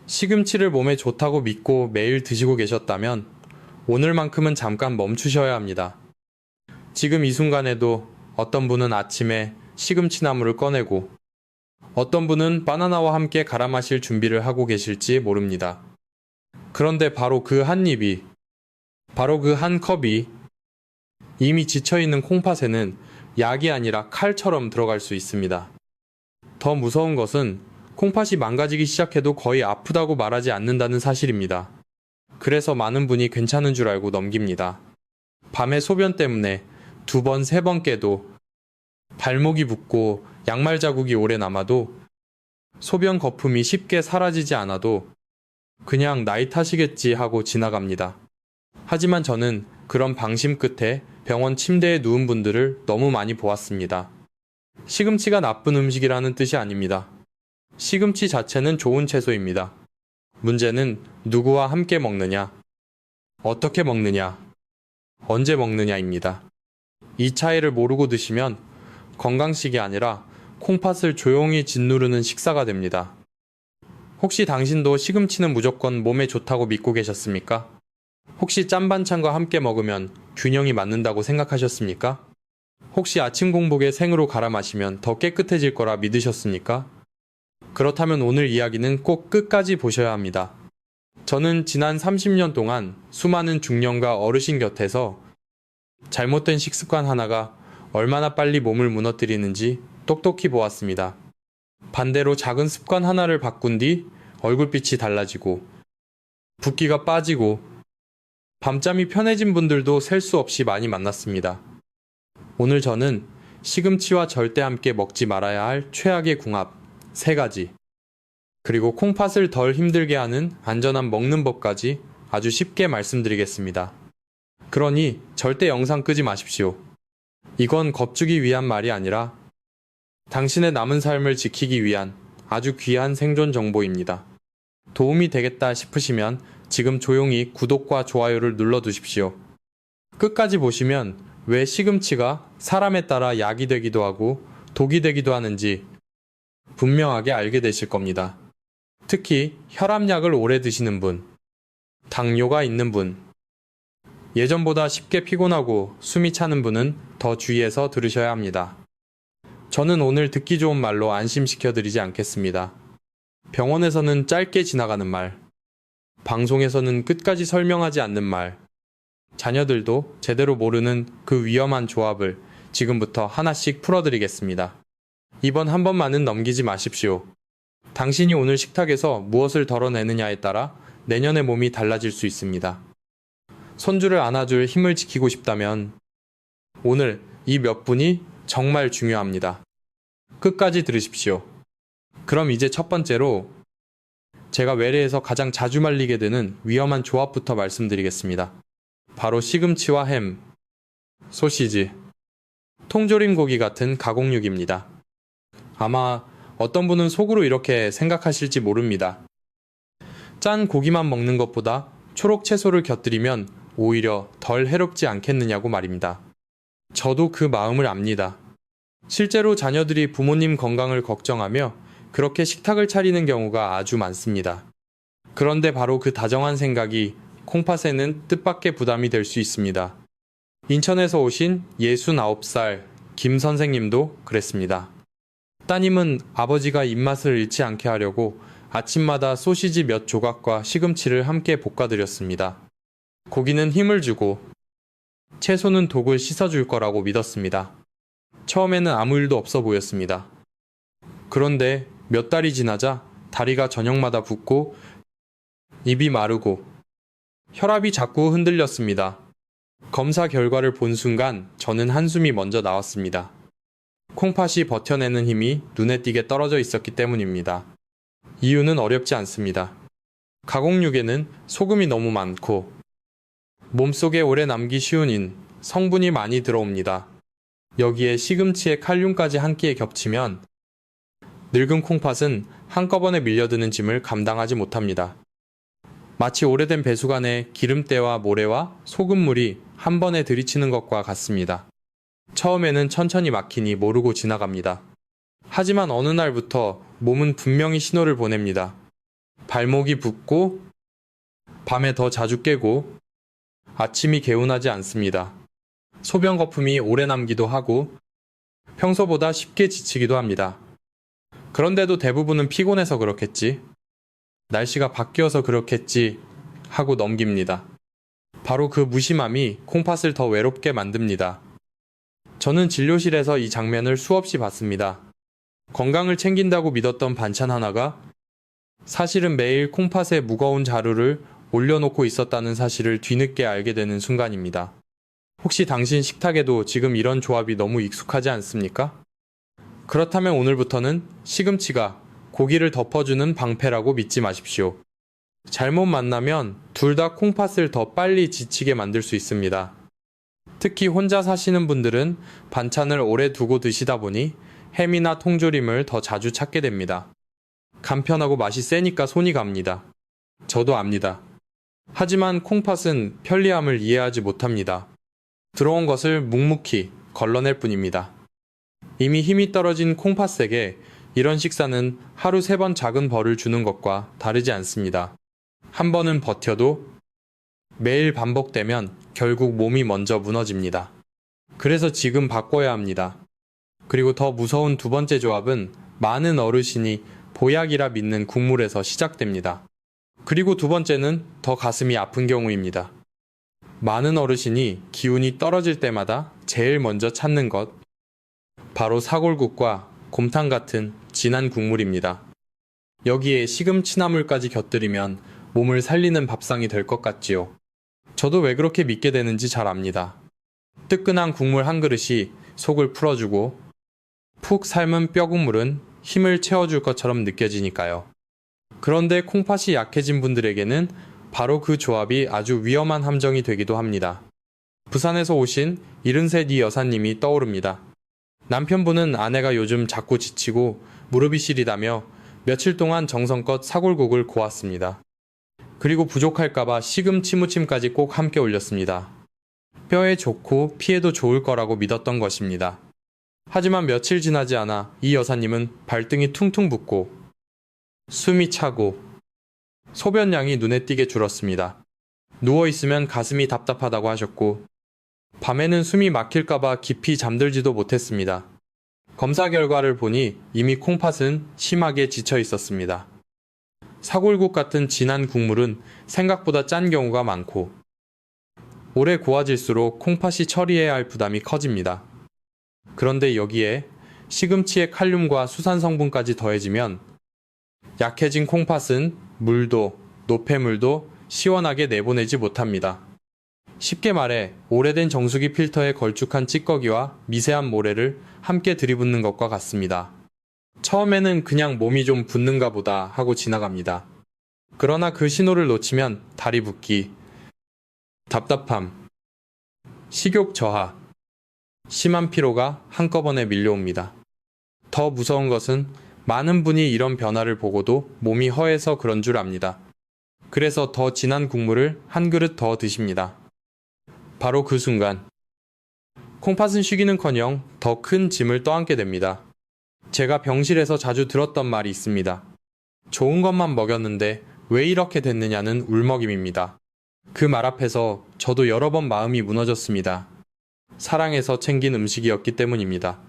시금치를 몸에 좋다고 믿고 매일 드시고 계셨다면 오늘만큼은 잠깐 멈추셔야 합니다. 지금 이 순간에도 어떤 분은 아침에 시금치나물을 꺼내고 어떤 분은 바나나와 함께 갈아 마실 준비를 하고 계실지 모릅니다. 그런데 바로 그 한 입이, 바로 그 한 컵이 이미 지쳐있는 콩팥에는 약이 아니라 칼처럼 들어갈 수 있습니다. 더 무서운 것은 콩팥이 망가지기 시작해도 거의 아프다고 말하지 않는다는 사실입니다. 그래서 많은 분이 괜찮은 줄 알고 넘깁니다. 밤에 소변 때문에 2번, 3번 깨도 발목이 붓고 양말 자국이 오래 남아도 소변 거품이 쉽게 사라지지 않아도 그냥 나이 탓이겠지 하고 지나갑니다. 하지만 저는 그런 방심 끝에 병원 침대에 누운 분들을 너무 많이 보았습니다. 시금치가 나쁜 음식이라는 뜻이 아닙니다. 시금치 자체는 좋은 채소입니다. 문제는 누구와 함께 먹느냐, 어떻게 먹느냐, 언제 먹느냐입니다. 이 차이를 모르고 드시면 건강식이 아니라 콩팥을 조용히 짓누르는 식사가 됩니다. 혹시 당신도 시금치는 무조건 몸에 좋다고 믿고 계셨습니까? 혹시 짠 반찬과 함께 먹으면 균형이 맞는다고 생각하셨습니까? 혹시 아침 공복에 생으로 갈아 마시면 더 깨끗해질 거라 믿으셨습니까? 그렇다면 오늘 이야기는 꼭 끝까지 보셔야 합니다. 저는 지난 30년 동안 수많은 중년과 어르신 곁에서 잘못된 식습관 하나가 얼마나 빨리 몸을 무너뜨리는지 똑똑히 보았습니다. 반대로 작은 습관 하나를 바꾼 뒤 얼굴빛이 달라지고 붓기가 빠지고 밤잠이 편해진 분들도 셀 수 없이 많이 만났습니다. 오늘 저는 시금치와 절대 함께 먹지 말아야 할 최악의 궁합 3가지, 그리고 콩팥을 덜 힘들게 하는 안전한 먹는 법까지 아주 쉽게 말씀드리겠습니다. 그러니 절대 영상 끄지 마십시오. 이건 겁주기 위한 말이 아니라 당신의 남은 삶을 지키기 위한 아주 귀한 생존 정보입니다. 도움이 되겠다 싶으시면 지금 조용히 구독과 좋아요를 눌러두십시오. 끝까지 보시면 왜 시금치가 사람에 따라 약이 되기도 하고 독이 되기도 하는지 분명하게 알게 되실 겁니다. 특히 혈압약을 오래 드시는 분, 당뇨가 있는 분, 예전보다 쉽게 피곤하고 숨이 차는 분은 더 주의해서 들으셔야 합니다. 저는 오늘 듣기 좋은 말로 안심시켜 드리지 않겠습니다. 병원에서는 짧게 지나가는 말, 방송에서는 끝까지 설명하지 않는 말, 자녀들도 제대로 모르는 그 위험한 조합을 지금부터 하나씩 풀어드리겠습니다. 이번 한 번만은 넘기지 마십시오. 당신이 오늘 식탁에서 무엇을 덜어내느냐에 따라 내년의 몸이 달라질 수 있습니다. 손주를 안아줄 힘을 지키고 싶다면 오늘 이 몇 분이 정말 중요합니다. 끝까지 들으십시오. 그럼 이제 첫 번째로 제가 외래에서 가장 자주 말리게 되는 위험한 조합부터 말씀드리겠습니다. 바로 시금치와 햄, 소시지, 통조림 고기 같은 가공육입니다. 아마 어떤 분은 속으로 이렇게 생각하실지 모릅니다. 짠 고기만 먹는 것보다 초록 채소를 곁들이면 오히려 덜 해롭지 않겠느냐고 말입니다. 저도 그 마음을 압니다. 실제로 자녀들이 부모님 건강을 걱정하며 그렇게 식탁을 차리는 경우가 아주 많습니다. 그런데 바로 그 다정한 생각이 콩팥에는 뜻밖의 부담이 될 수 있습니다. 인천에서 오신 69살 김 선생님도 그랬습니다. 따님은 아버지가 입맛을 잃지 않게 하려고 아침마다 소시지 몇 조각과 시금치를 함께 볶아드렸습니다. 고기는 힘을 주고 채소는 독을 씻어줄 거라고 믿었습니다. 처음에는 아무 일도 없어 보였습니다. 그런데 몇 달이 지나자 다리가 저녁마다 붓고 입이 마르고 혈압이 자꾸 흔들렸습니다. 검사 결과를 본 순간 저는 한숨이 먼저 나왔습니다. 콩팥이 버텨내는 힘이 눈에 띄게 떨어져 있었기 때문입니다. 이유는 어렵지 않습니다. 가공육에는 소금이 너무 많고 몸속에 오래 남기 쉬운 성분이 많이 들어옵니다. 여기에 시금치의 칼륨까지 함께 겹치면 늙은 콩팥은 한꺼번에 밀려드는 짐을 감당하지 못합니다. 마치 오래된 배수관에 기름때와 모래와 소금물이 한 번에 들이치는 것과 같습니다. 처음에는 천천히 막히니 모르고 지나갑니다. 하지만 어느 날부터 몸은 분명히 신호를 보냅니다. 발목이 붓고 밤에 더 자주 깨고 아침이 개운하지 않습니다. 소변 거품이 오래 남기도 하고 평소보다 쉽게 지치기도 합니다. 그런데도 대부분은 피곤해서 그렇겠지, 날씨가 바뀌어서 그렇겠지 하고 넘깁니다. 바로 그 무심함이 콩팥을 더 외롭게 만듭니다. 저는 진료실에서 이 장면을 수없이 봤습니다. 건강을 챙긴다고 믿었던 반찬 하나가 사실은 매일 콩팥에 무거운 자루를 올려놓고 있었다는 사실을 뒤늦게 알게 되는 순간입니다. 혹시 당신 식탁에도 지금 이런 조합이 너무 익숙하지 않습니까? 그렇다면 오늘부터는 시금치가 고기를 덮어주는 방패라고 믿지 마십시오. 잘못 만나면 둘 다 콩팥을 더 빨리 지치게 만들 수 있습니다. 특히 혼자 사시는 분들은 반찬을 오래 두고 드시다 보니 햄이나 통조림을 더 자주 찾게 됩니다. 간편하고 맛이 세니까 손이 갑니다. 저도 압니다. 하지만 콩팥은 편리함을 이해하지 못합니다. 들어온 것을 묵묵히 걸러낼 뿐입니다. 이미 힘이 떨어진 콩팥에게 이런 식사는 하루 3번 작은 벌을 주는 것과 다르지 않습니다. 한 번은 버텨도 매일 반복되면 결국 몸이 먼저 무너집니다. 그래서 지금 바꿔야 합니다. 그리고 더 무서운 두 번째 조합은 많은 어르신이 보약이라 믿는 국물에서 시작됩니다. 그리고 두 번째는 더 가슴이 아픈 경우입니다. 많은 어르신이 기운이 떨어질 때마다 제일 먼저 찾는 것, 바로 사골국과 곰탕 같은 진한 국물입니다. 여기에 시금치나물까지 곁들이면 몸을 살리는 밥상이 될 것 같지요. 저도 왜 그렇게 믿게 되는지 잘 압니다. 뜨끈한 국물 한 그릇이 속을 풀어주고 푹 삶은 뼈국물은 힘을 채워줄 것처럼 느껴지니까요. 그런데 콩팥이 약해진 분들에게는 바로 그 조합이 아주 위험한 함정이 되기도 합니다. 부산에서 오신 72 여사님이 떠오릅니다. 남편분은 아내가 요즘 자꾸 지치고 무릎이 시리다며 며칠 동안 정성껏 사골국을 고았습니다. 그리고 부족할까봐 시금치 무침까지 꼭 함께 올렸습니다. 뼈에 좋고 피에도 좋을 거라고 믿었던 것입니다. 하지만 며칠 지나지 않아 이 여사님은 발등이 퉁퉁 붓고 숨이 차고 소변량이 눈에 띄게 줄었습니다. 누워있으면 가슴이 답답하다고 하셨고 밤에는 숨이 막힐까봐 깊이 잠들지도 못했습니다. 검사 결과를 보니 이미 콩팥은 심하게 지쳐 있었습니다. 사골국 같은 진한 국물은 생각보다 짠 경우가 많고 오래 고아질수록 콩팥이 처리해야 할 부담이 커집니다. 그런데 여기에 시금치의 칼륨과 수산 성분까지 더해지면 약해진 콩팥은 물도 노폐물도 시원하게 내보내지 못합니다. 쉽게 말해 오래된 정수기 필터에 걸쭉한 찌꺼기와 미세한 모래를 함께 들이붓는 것과 같습니다. 처음에는 그냥 몸이 좀 붓는가 보다 하고 지나갑니다. 그러나 그 신호를 놓치면 다리 붓기, 답답함, 식욕 저하, 심한 피로가 한꺼번에 밀려옵니다. 더 무서운 것은 많은 분이 이런 변화를 보고도 몸이 허해서 그런 줄 압니다. 그래서 더 진한 국물을 한 그릇 더 드십니다. 바로 그 순간 콩팥은 쉬기는커녕 더 큰 짐을 떠안게 됩니다. 제가 병실에서 자주 들었던 말이 있습니다. 좋은 것만 먹였는데 왜 이렇게 됐느냐는 울먹임입니다. 그 말 앞에서 저도 여러 번 마음이 무너졌습니다. 사랑해서 챙긴 음식이었기 때문입니다.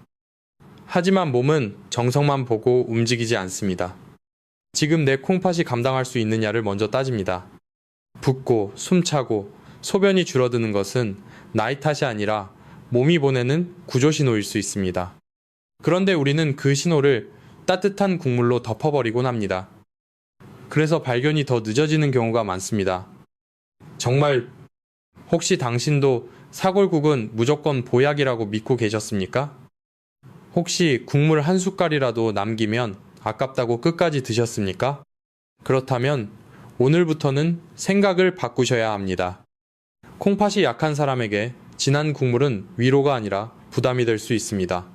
하지만 몸은 정성만 보고 움직이지 않습니다. 지금 내 콩팥이 감당할 수 있느냐를 먼저 따집니다. 붓고 숨차고 소변이 줄어드는 것은 나이 탓이 아니라 몸이 보내는 구조신호일 수 있습니다. 그런데 우리는 그 신호를 따뜻한 국물로 덮어버리곤 합니다. 그래서 발견이 더 늦어지는 경우가 많습니다. 정말 혹시 당신도 사골국은 무조건 보약이라고 믿고 계셨습니까? 혹시 국물 한 숟갈이라도 남기면 아깝다고 끝까지 드셨습니까? 그렇다면 오늘부터는 생각을 바꾸셔야 합니다. 콩팥이 약한 사람에게 진한 국물은 위로가 아니라 부담이 될 수 있습니다.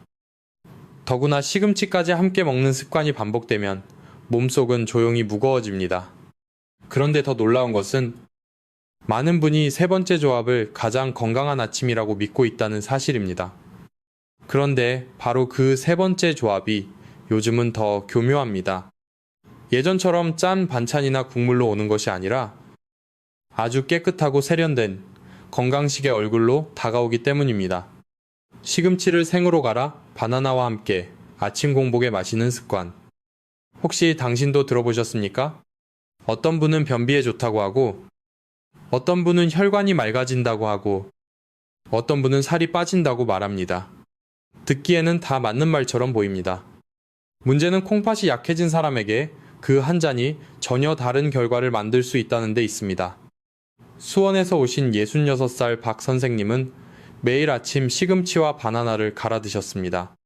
더구나 시금치까지 함께 먹는 습관이 반복되면 몸속은 조용히 무거워집니다. 그런데 더 놀라운 것은 많은 분이 세 번째 조합을 가장 건강한 아침이라고 믿고 있다는 사실입니다. 그런데 바로 그 세 번째 조합이 요즘은 더 교묘합니다. 예전처럼 짠 반찬이나 국물로 오는 것이 아니라 아주 깨끗하고 세련된 건강식의 얼굴로 다가오기 때문입니다. 시금치를 생으로 갈아 바나나와 함께 아침 공복에 마시는 습관. 혹시 당신도 들어보셨습니까? 어떤 분은 변비에 좋다고 하고, 어떤 분은 혈관이 맑아진다고 하고, 어떤 분은 살이 빠진다고 말합니다. 듣기에는 다 맞는 말처럼 보입니다. 문제는 콩팥이 약해진 사람에게 그 한 잔이 전혀 다른 결과를 만들 수 있다는 데 있습니다. 수원에서 오신 66살 박 선생님은 매일 아침 시금치와 바나나를 갈아 드셨습니다.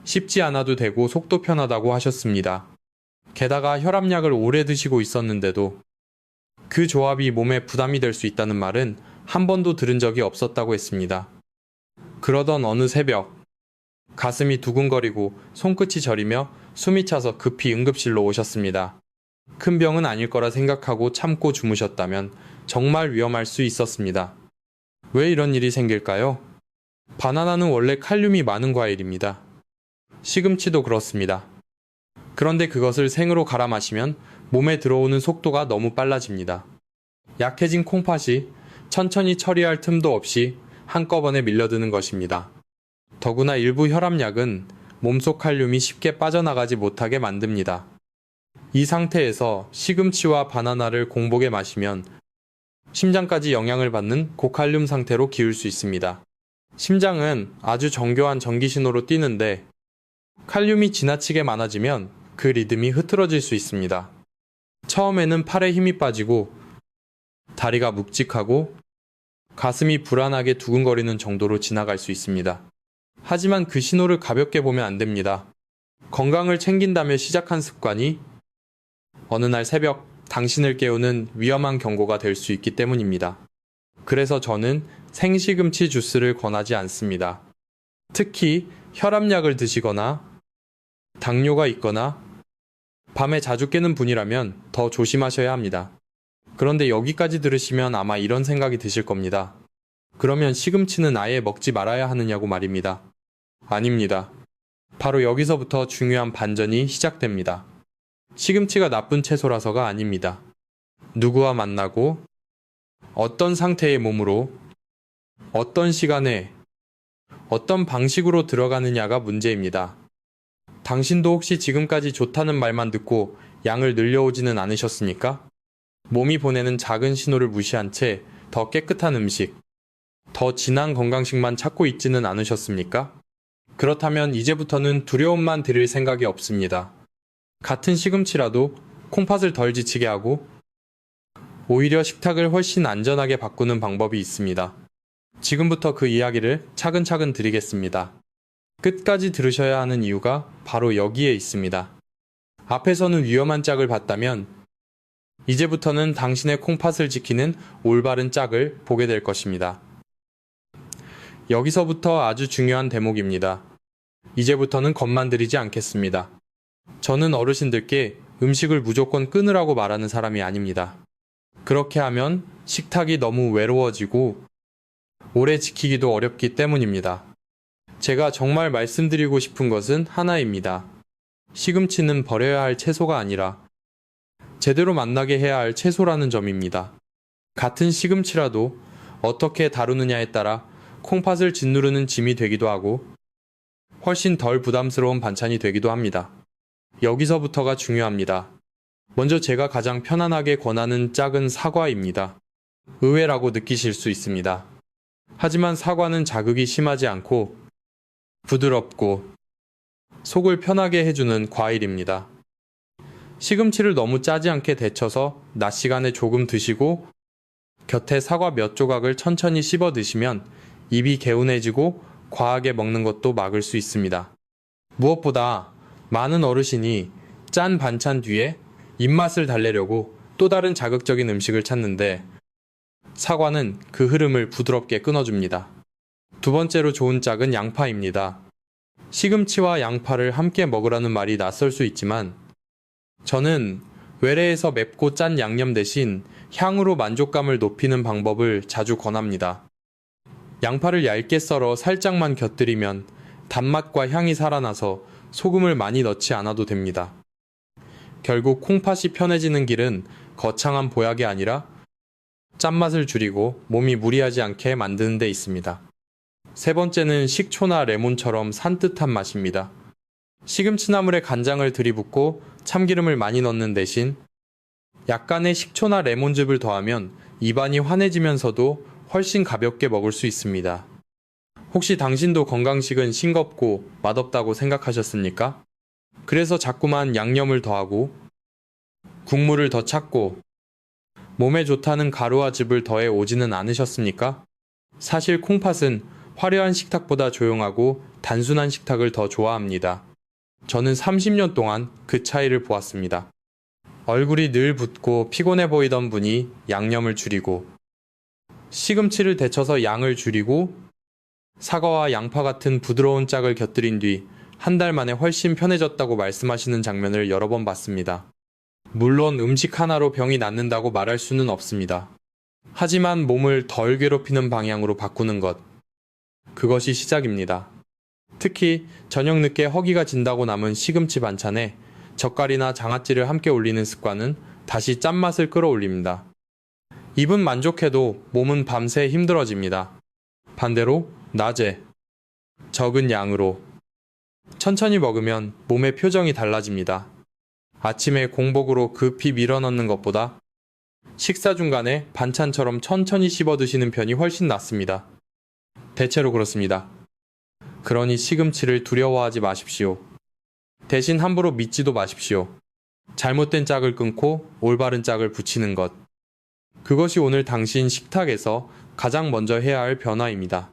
씹지 않아도 되고 속도 편하다고 하셨습니다. 게다가 혈압약을 오래 드시고 있었는데도 그 조합이 몸에 부담이 될 수 있다는 말은 한 번도 들은 적이 없었다고 했습니다. 그러던 어느 새벽, 가슴이 두근거리고 손끝이 저리며 숨이 차서 급히 응급실로 오셨습니다. 큰 병은 아닐 거라 생각하고 참고 주무셨다면 정말 위험할 수 있었습니다. 왜 이런 일이 생길까요? 바나나는 원래 칼륨이 많은 과일입니다. 시금치도 그렇습니다. 그런데 그것을 생으로 갈아 마시면 몸에 들어오는 속도가 너무 빨라집니다. 약해진 콩팥이 천천히 처리할 틈도 없이 한꺼번에 밀려드는 것입니다. 더구나 일부 혈압약은 몸속 칼륨이 쉽게 빠져나가지 못하게 만듭니다. 이 상태에서 시금치와 바나나를 공복에 마시면 심장까지 영향을 받는 고칼륨 상태로 기울 수 있습니다. 심장은 아주 정교한 전기신호로 뛰는데 칼륨이 지나치게 많아지면 그 리듬이 흐트러질 수 있습니다. 처음에는 팔에 힘이 빠지고 다리가 묵직하고 가슴이 불안하게 두근거리는 정도로 지나갈 수 있습니다. 하지만 그 신호를 가볍게 보면 안 됩니다. 건강을 챙긴다며 시작한 습관이 어느 날 새벽 당신을 깨우는 위험한 경고가 될 수 있기 때문입니다. 그래서 저는 생시금치 주스를 권하지 않습니다. 특히 혈압약을 드시거나 당뇨가 있거나 밤에 자주 깨는 분이라면 더 조심하셔야 합니다. 그런데 여기까지 들으시면 아마 이런 생각이 드실 겁니다. 그러면 시금치는 아예 먹지 말아야 하느냐고 말입니다. 아닙니다. 바로 여기서부터 중요한 반전이 시작됩니다. 시금치가 나쁜 채소라서가 아닙니다. 누구와 만나고 어떤 상태의 몸으로 어떤 시간에 어떤 방식으로 들어가느냐가 문제입니다. 당신도 혹시 지금까지 좋다는 말만 듣고 양을 늘려오지는 않으셨습니까? 몸이 보내는 작은 신호를 무시한 채 더 깨끗한 음식, 더 진한 건강식만 찾고 있지는 않으셨습니까? 그렇다면 이제부터는 두려움만 드릴 생각이 없습니다. 같은 시금치라도 콩팥을 덜 지치게 하고 오히려 식탁을 훨씬 안전하게 바꾸는 방법이 있습니다. 지금부터 그 이야기를 차근차근 드리겠습니다. 끝까지 들으셔야 하는 이유가 바로 여기에 있습니다. 앞에서는 위험한 짝을 봤다면 이제부터는 당신의 콩팥을 지키는 올바른 짝을 보게 될 것입니다. 여기서부터 아주 중요한 대목입니다. 이제부터는 겁만 들이지 않겠습니다. 저는 어르신들께 음식을 무조건 끊으라고 말하는 사람이 아닙니다. 그렇게 하면 식탁이 너무 외로워지고 오래 지키기도 어렵기 때문입니다. 제가 정말 말씀드리고 싶은 것은 하나입니다. 시금치는 버려야 할 채소가 아니라 제대로 만나게 해야 할 채소라는 점입니다. 같은 시금치라도 어떻게 다루느냐에 따라 콩팥을 짓누르는 짐이 되기도 하고 훨씬 덜 부담스러운 반찬이 되기도 합니다. 여기서부터가 중요합니다. 먼저 제가 가장 편안하게 권하는 짝은 사과입니다. 의외라고 느끼실 수 있습니다. 하지만 사과는 자극이 심하지 않고 부드럽고 속을 편하게 해주는 과일입니다. 시금치를 너무 짜지 않게 데쳐서 낮 시간에 조금 드시고 곁에 사과 몇 조각을 천천히 씹어 드시면 입이 개운해지고 과하게 먹는 것도 막을 수 있습니다. 무엇보다 많은 어르신이 짠 반찬 뒤에 입맛을 달래려고 또 다른 자극적인 음식을 찾는데 사과는 그 흐름을 부드럽게 끊어줍니다. 두 번째로 좋은 짝은 양파입니다. 시금치와 양파를 함께 먹으라는 말이 낯설 수 있지만 저는 외래에서 맵고 짠 양념 대신 향으로 만족감을 높이는 방법을 자주 권합니다. 양파를 얇게 썰어 살짝만 곁들이면 단맛과 향이 살아나서 소금을 많이 넣지 않아도 됩니다. 결국 콩팥이 편해지는 길은 거창한 보약이 아니라 짠맛을 줄이고 몸이 무리하지 않게 만드는 데 있습니다. 세 번째는 식초나 레몬처럼 산뜻한 맛입니다. 시금치나물에 간장을 들이붓고 참기름을 많이 넣는 대신 약간의 식초나 레몬즙을 더하면 입안이 환해지면서도 훨씬 가볍게 먹을 수 있습니다. 혹시 당신도 건강식은 싱겁고 맛없다고 생각하셨습니까? 그래서 자꾸만 양념을 더하고 국물을 더 찾고 몸에 좋다는 가루와 즙을 더해 오지는 않으셨습니까? 사실 콩팥은 화려한 식탁보다 조용하고 단순한 식탁을 더 좋아합니다. 저는 30년 동안 그 차이를 보았습니다. 얼굴이 늘 붓고 피곤해 보이던 분이 양념을 줄이고 시금치를 데쳐서 양을 줄이고 사과와 양파 같은 부드러운 짝을 곁들인 뒤 한 달 만에 훨씬 편해졌다고 말씀하시는 장면을 여러 번 봤습니다. 물론 음식 하나로 병이 낫는다고 말할 수는 없습니다. 하지만 몸을 덜 괴롭히는 방향으로 바꾸는 것, 그것이 시작입니다. 특히 저녁 늦게 허기가 진다고 남은 시금치 반찬에 젓갈이나 장아찌를 함께 올리는 습관은 다시 짠맛을 끌어올립니다. 입은 만족해도 몸은 밤새 힘들어집니다. 반대로 낮에 적은 양으로 천천히 먹으면 몸의 표정이 달라집니다. 아침에 공복으로 급히 밀어넣는 것보다 식사 중간에 반찬처럼 천천히 씹어 드시는 편이 훨씬 낫습니다. 대체로 그렇습니다. 그러니 시금치를 두려워하지 마십시오. 대신 함부로 믿지도 마십시오. 잘못된 짝을 끊고 올바른 짝을 붙이는 것. 그것이 오늘 당신 식탁에서 가장 먼저 해야 할 변화입니다.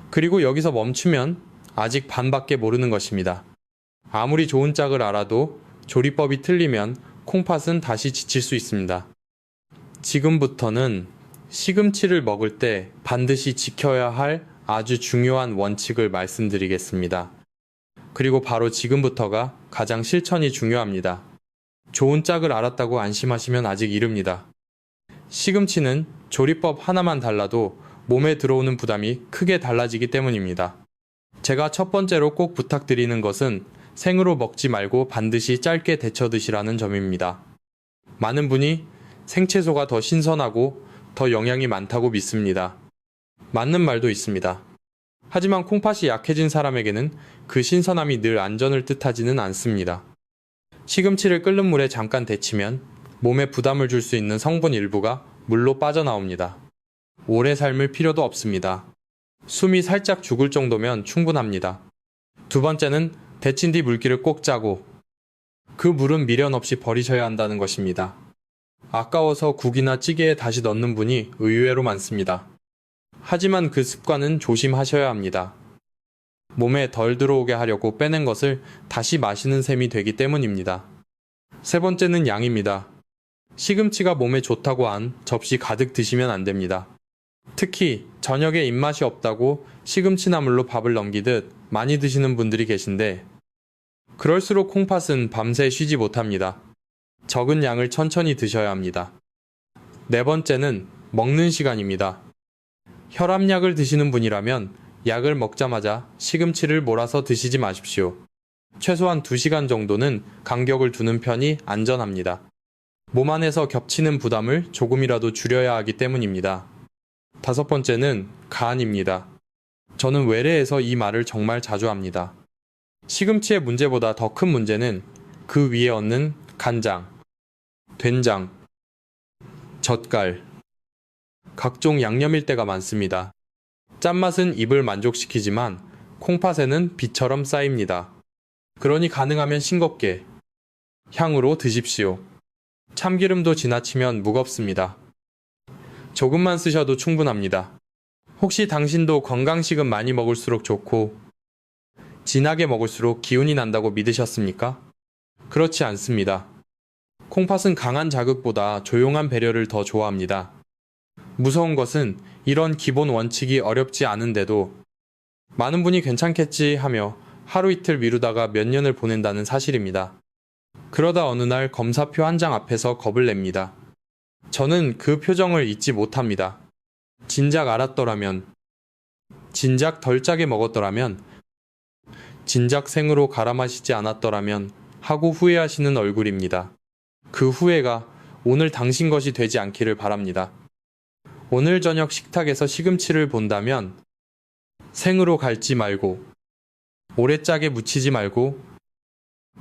그리고 여기서 멈추면 아직 반밖에 모르는 것입니다. 아무리 좋은 짝을 알아도 조리법이 틀리면 콩팥은 다시 지칠 수 있습니다. 지금부터는 시금치를 먹을 때 반드시 지켜야 할 아주 중요한 원칙을 말씀드리겠습니다. 그리고 바로 지금부터가 가장 실천이 중요합니다. 좋은 짝을 알았다고 안심하시면 아직 이릅니다. 시금치는 조리법 하나만 달라도 몸에 들어오는 부담이 크게 달라지기 때문입니다. 제가 첫 번째로 꼭 부탁드리는 것은 생으로 먹지 말고 반드시 짧게 데쳐 드시라는 점입니다. 많은 분이 생채소가 더 신선하고 더 영양이 많다고 믿습니다. 맞는 말도 있습니다. 하지만 콩팥이 약해진 사람에게는 그 신선함이 늘 안전을 뜻하지는 않습니다. 시금치를 끓는 물에 잠깐 데치면 몸에 부담을 줄 수 있는 성분 일부가 물로 빠져나옵니다. 오래 삶을 필요도 없습니다. 숨이 살짝 죽을 정도면 충분합니다. 두 번째는 데친 뒤 물기를 꼭 짜고 그 물은 미련 없이 버리셔야 한다는 것입니다. 아까워서 국이나 찌개에 다시 넣는 분이 의외로 많습니다. 하지만 그 습관은 조심하셔야 합니다. 몸에 덜 들어오게 하려고 빼낸 것을 다시 마시는 셈이 되기 때문입니다. 세 번째는 양입니다. 시금치가 몸에 좋다고 한 접시 가득 드시면 안 됩니다. 특히 저녁에 입맛이 없다고 시금치나물로 밥을 넘기듯 많이 드시는 분들이 계신데 그럴수록 콩팥은 밤새 쉬지 못합니다. 적은 양을 천천히 드셔야 합니다. 네 번째는 먹는 시간입니다. 혈압약을 드시는 분이라면 약을 먹자마자 시금치를 몰아서 드시지 마십시오. 최소한 2시간 정도는 간격을 두는 편이 안전합니다. 몸 안에서 겹치는 부담을 조금이라도 줄여야 하기 때문입니다. 다섯 번째는 간입니다. 저는 외래에서 이 말을 정말 자주 합니다. 시금치의 문제보다 더 큰 문제는 그 위에 얹는 간장, 된장, 젓갈, 각종 양념일 때가 많습니다. 짠맛은 입을 만족시키지만 콩팥에는 비처럼 쌓입니다. 그러니 가능하면 싱겁게, 향으로 드십시오. 참기름도 지나치면 무겁습니다. 조금만 쓰셔도 충분합니다. 혹시 당신도 건강식은 많이 먹을수록 좋고 진하게 먹을수록 기운이 난다고 믿으셨습니까? 그렇지 않습니다. 콩팥은 강한 자극보다 조용한 배려를 더 좋아합니다. 무서운 것은 이런 기본 원칙이 어렵지 않은데도 많은 분이 괜찮겠지 하며 하루 이틀 미루다가 몇 년을 보낸다는 사실입니다. 그러다 어느 날 검사표 한 장 앞에서 겁을 냅니다. 저는 그 표정을 잊지 못합니다. 진작 알았더라면, 진작 덜 짜게 먹었더라면, 진작 생으로 갈아 마시지 않았더라면 하고 후회하시는 얼굴입니다. 그 후회가 오늘 당신 것이 되지 않기를 바랍니다. 오늘 저녁 식탁에서 시금치를 본다면 생으로 갈지 말고 오래 짜게 무치지 말고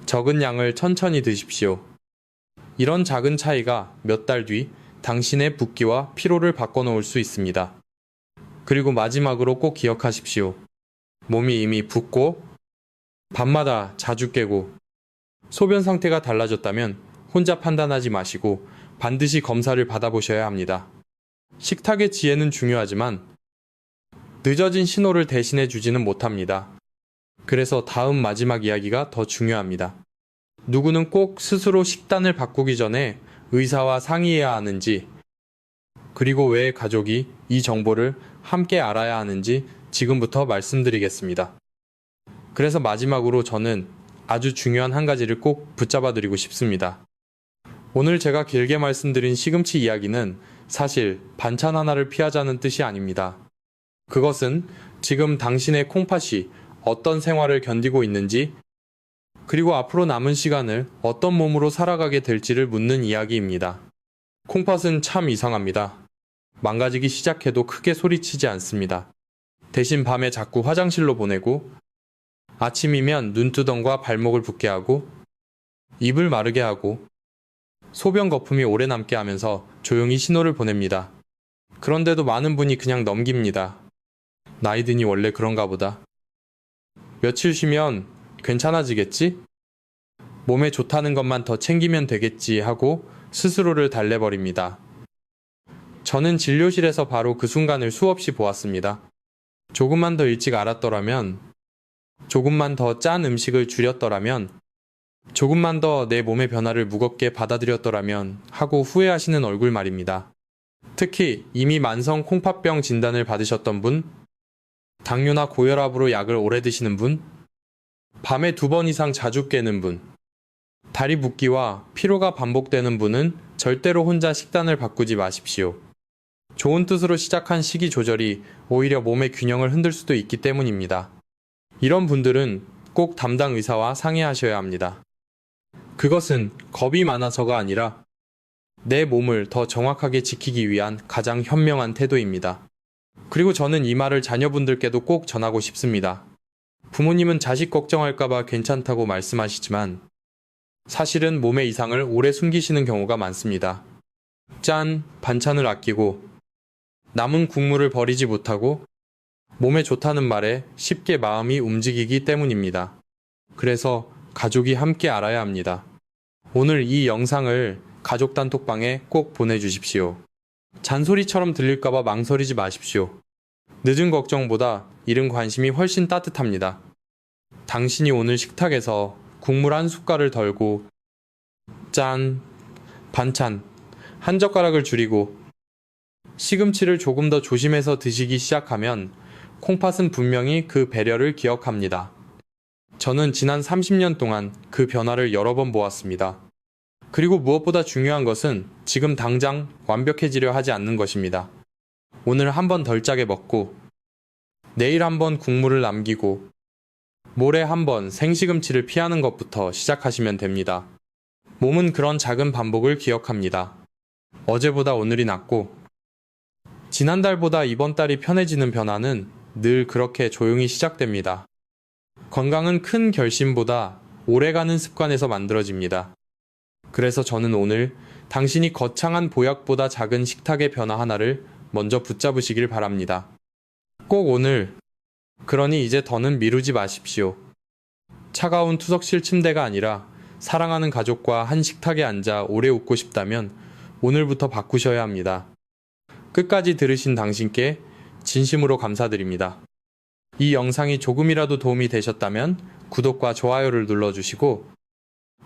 적은 양을 천천히 드십시오. 이런 작은 차이가 몇 달 뒤 당신의 붓기와 피로를 바꿔놓을 수 있습니다. 그리고 마지막으로 꼭 기억하십시오. 몸이 이미 붓고 밤마다 자주 깨고 소변 상태가 달라졌다면 혼자 판단하지 마시고 반드시 검사를 받아보셔야 합니다. 식탁의 지혜는 중요하지만 늦어진 신호를 대신해 주지는 못합니다. 그래서 다음 마지막 이야기가 더 중요합니다. 누구는 꼭 스스로 식단을 바꾸기 전에 의사와 상의해야 하는지, 그리고 왜 가족이 이 정보를 함께 알아야 하는지 지금부터 말씀드리겠습니다. 그래서 마지막으로 저는 아주 중요한 한 가지를 꼭 붙잡아 드리고 싶습니다. 오늘 제가 길게 말씀드린 시금치 이야기는 사실 반찬 하나를 피하자는 뜻이 아닙니다. 그것은 지금 당신의 콩팥이 어떤 생활을 견디고 있는지, 그리고 앞으로 남은 시간을 어떤 몸으로 살아가게 될지를 묻는 이야기입니다. 콩팥은 참 이상합니다. 망가지기 시작해도 크게 소리치지 않습니다. 대신 밤에 자꾸 화장실로 보내고, 아침이면 눈두덩과 발목을 붓게 하고, 입을 마르게 하고, 소변 거품이 오래 남게 하면서 조용히 신호를 보냅니다. 그런데도 많은 분이 그냥 넘깁니다. 나이 드니 원래 그런가 보다. 며칠 쉬면 괜찮아지겠지? 몸에 좋다는 것만 더 챙기면 되겠지 하고 스스로를 달래버립니다. 저는 진료실에서 바로 그 순간을 수없이 보았습니다. 조금만 더 일찍 알았더라면, 조금만 더 짠 음식을 줄였더라면, 조금만 더 내 몸의 변화를 무겁게 받아들였더라면 하고 후회하시는 얼굴 말입니다. 특히 이미 만성 콩팥병 진단을 받으셨던 분, 당뇨나 고혈압으로 약을 오래 드시는 분, 밤에 2번 이상 자주 깨는 분, 다리 붓기와 피로가 반복되는 분은 절대로 혼자 식단을 바꾸지 마십시오. 좋은 뜻으로 시작한 식이 조절이 오히려 몸의 균형을 흔들 수도 있기 때문입니다. 이런 분들은 꼭 담당 의사와 상의하셔야 합니다. 그것은 겁이 많아서가 아니라 내 몸을 더 정확하게 지키기 위한 가장 현명한 태도입니다. 그리고 저는 이 말을 자녀분들께도 꼭 전하고 싶습니다. 부모님은 자식 걱정할까봐 괜찮다고 말씀하시지만 사실은 몸의 이상을 오래 숨기시는 경우가 많습니다. 짠, 반찬을 아끼고 남은 국물을 버리지 못하고 몸에 좋다는 말에 쉽게 마음이 움직이기 때문입니다. 그래서 가족이 함께 알아야 합니다. 오늘 이 영상을 가족 단톡방에 꼭 보내주십시오. 잔소리처럼 들릴까봐 망설이지 마십시오. 늦은 걱정보다 이른 관심이 훨씬 따뜻합니다. 당신이 오늘 식탁에서 국물 한 숟갈을 덜고 짠, 반찬 한 젓가락을 줄이고 시금치를 조금 더 조심해서 드시기 시작하면 콩팥은 분명히 그 배려를 기억합니다. 저는 지난 30년 동안 그 변화를 여러 번 보았습니다. 그리고 무엇보다 중요한 것은 지금 당장 완벽해지려 하지 않는 것입니다. 오늘 한 번 덜 짜게 먹고, 내일 한 번 국물을 남기고, 모레 한 번 생시금치를 피하는 것부터 시작하시면 됩니다. 몸은 그런 작은 반복을 기억합니다. 어제보다 오늘이 낫고, 지난달보다 이번 달이 편해지는 변화는 늘 그렇게 조용히 시작됩니다. 건강은 큰 결심보다 오래가는 습관에서 만들어집니다. 그래서 저는 오늘 당신이 거창한 보약보다 작은 식탁의 변화 하나를 먼저 붙잡으시길 바랍니다. 꼭 오늘, 그러니 이제 더는 미루지 마십시오. 차가운 투석실 침대가 아니라 사랑하는 가족과 한 식탁에 앉아 오래 웃고 싶다면 오늘부터 바꾸셔야 합니다. 끝까지 들으신 당신께 진심으로 감사드립니다. 이 영상이 조금이라도 도움이 되셨다면 구독과 좋아요를 눌러주시고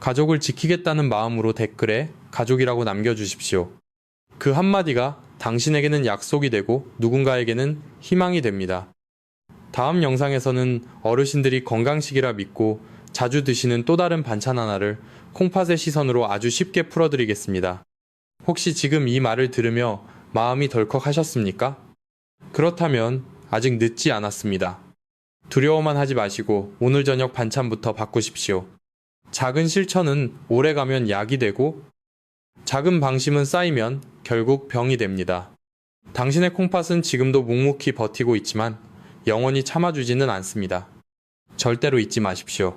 가족을 지키겠다는 마음으로 댓글에 가족이라고 남겨주십시오. 그 한마디가 당신에게는 약속이 되고 누군가에게는 희망이 됩니다. 다음 영상에서는 어르신들이 건강식이라 믿고 자주 드시는 또 다른 반찬 하나를 콩팥의 시선으로 아주 쉽게 풀어드리겠습니다. 혹시 지금 이 말을 들으며 마음이 덜컥하셨습니까? 그렇다면 아직 늦지 않았습니다. 두려워만 하지 마시고 오늘 저녁 반찬부터 바꾸십시오. 작은 실천은 오래가면 약이 되고 작은 방심은 쌓이면 결국 병이 됩니다. 당신의 콩팥은 지금도 묵묵히 버티고 있지만 영원히 참아주지는 않습니다. 절대로 잊지 마십시오.